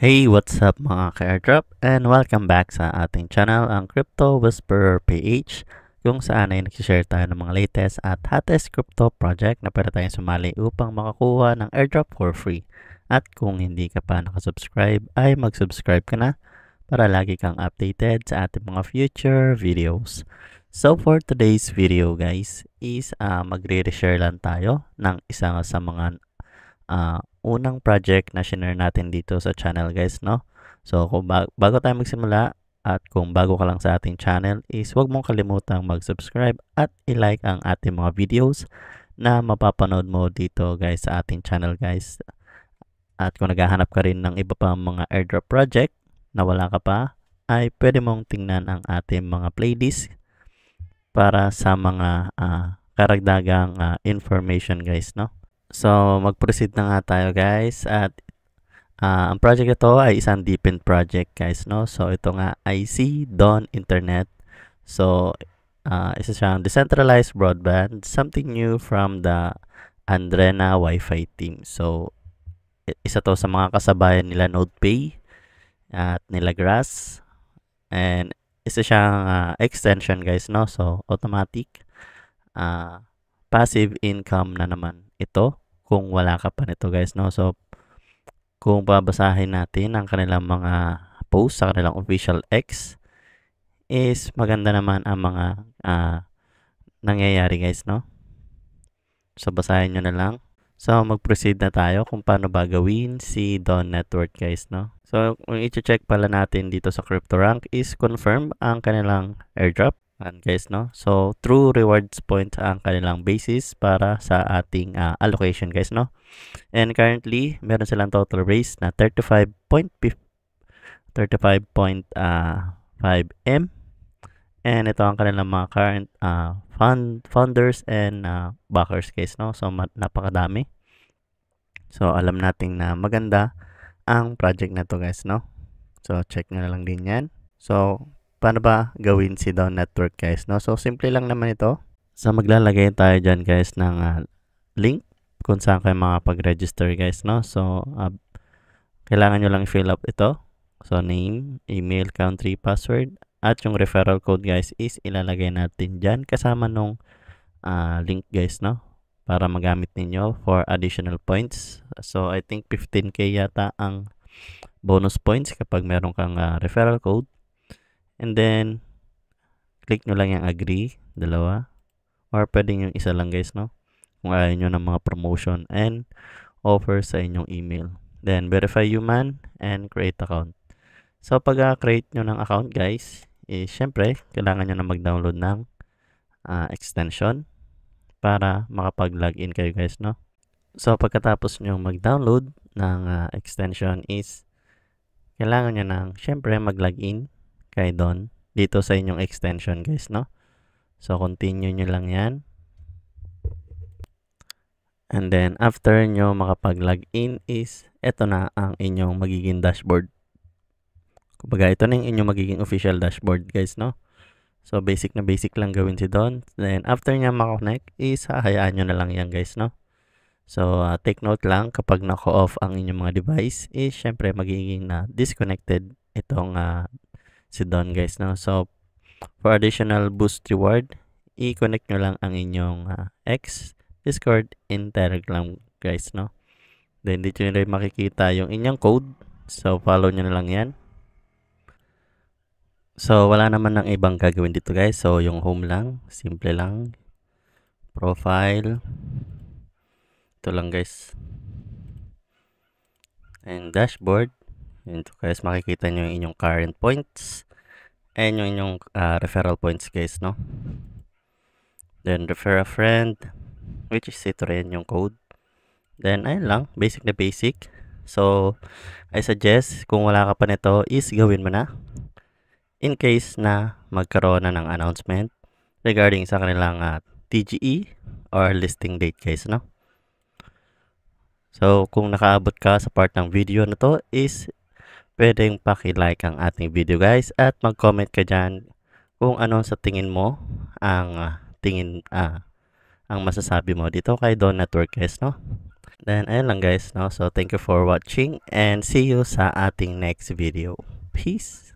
Hey, what's up mga ka-airdrop and welcome back sa ating channel, ang Crypto Whisperer PH, kung saan ay nagsishare tayo ng mga latest at hottest crypto project na pwede tayong sumali upang makakuha ng airdrop for free. At kung hindi ka pa nakasubscribe ay mag-subscribe ka na para lagi kang updated sa ating mga future videos. So for today's video guys is magre-share lang tayo ng isa sa mga unang project na shinare natin dito sa channel guys, no? So kung bago tayo magsimula at kung bago ka lang sa ating channel is huwag mong kalimutang mag-subscribe at i-like ang ating mga videos na mapapanood mo dito guys sa ating channel guys. At kung naghahanap ka rin ng iba pang mga airdrop project na wala ka pa, ay pwede mong tingnan ang ating mga playlist para sa mga karagdagang information guys, no? So, mag-proceed na nga tayo guys at ang project ito ay isang DeepIn project guys, no? So, ito nga ay si Dawn Internet. So, isa siyang decentralized broadband, something new from the Andrena Wi-Fi team. So, isa to sa mga kasabayan nila NodePay at nila Grass. And isa siyang extension guys, no? So, automatic passive income na naman ito kung wala ka pa nito guys, no? So kung babasahin natin ang kanilang mga post sa kanilang official X is maganda naman ang mga nangyayari guys, no? So basahin nyo na lang. So mag-proceed na tayo kung paano ba gawin si Dawn Network guys, no? So kung i-check pala natin dito sa CryptoRank is confirm ang kanilang airdrop guys, no? So true rewards point ang kanilang basis para sa ating allocation guys, no? And currently meron silang total raise na 35.5 M, and ito ang kanilang mga current founders and backers guys, no? So napakadami. So alam natin na maganda ang project na to guys, no? So check nyo na lang din yan. So paano ba gawin si Dawn Network guys, no? So simple lang naman ito. So maglalagay tayo dyan guys ng link kung saan kayo makapag-register guys, no? So kailangan nyo lang i-fill up ito. So name, email, country, password, at yung referral code guys is ilalagay natin dyan kasama nung link guys, no? Para magamit ninyo for additional points. So I think 15k yata ang bonus points kapag meron kang referral code. And then, click nyo lang yung agree, dalawa. Or pwedeng yung isa lang guys, no? Kung ayaw nyo ng mga promotion and offer sa inyong email. Then, verify human and create account. So, pag create nyo ng account guys, syempre, kailangan nyo na mag-download ng extension para makapag-login kayo guys, no? So, pagkatapos nyo mag-download ng extension is, kailangan nyo nang, syempre, mag-login kay Dawn dito sa inyong extension guys, no? So continue nyo lang yan. And then after nyo makapag-login is eto na ang inyong magiging dashboard. Kumbaga ito na yung inyong magiging official dashboard guys, no? So basic na basic lang gawin si Dawn. Then after nya makakonect is hahayaan nyo na lang yan guys, no? So take note lang kapag naka-off ang inyong mga device is syempre magiging disconnected itong si Dawn guys, no? So for additional boost reward, i-connect nyo lang ang inyong X, Discord, and Telegram guys, no? Then dito nyo rin makikita yung inyong code. So follow nyo na lang yan. So wala naman ng ibang gagawin dito guys. So yung home lang, simple lang. Profile. Ito lang guys. And dashboard. Ito guys, makikita nyo yung inyong current points and yung inyong referral points guys, no? Then refer a friend, which is ito rin yung code. Then ayun lang, basic na basic. So I suggest kung wala ka pa nito is gawin mo na in case na magkaroon na ng announcement regarding sa kanilang TGE or listing date guys, no? So kung nakaabot ka sa part ng video na to is pwedeng paki-like ang ating video guys at mag-comment ka dyan kung ano sa tingin mo ang ang masasabi mo dito kay Dawn Network guys, no? Then, ayun lang guys, no? So, thank you for watching and see you sa ating next video. Peace!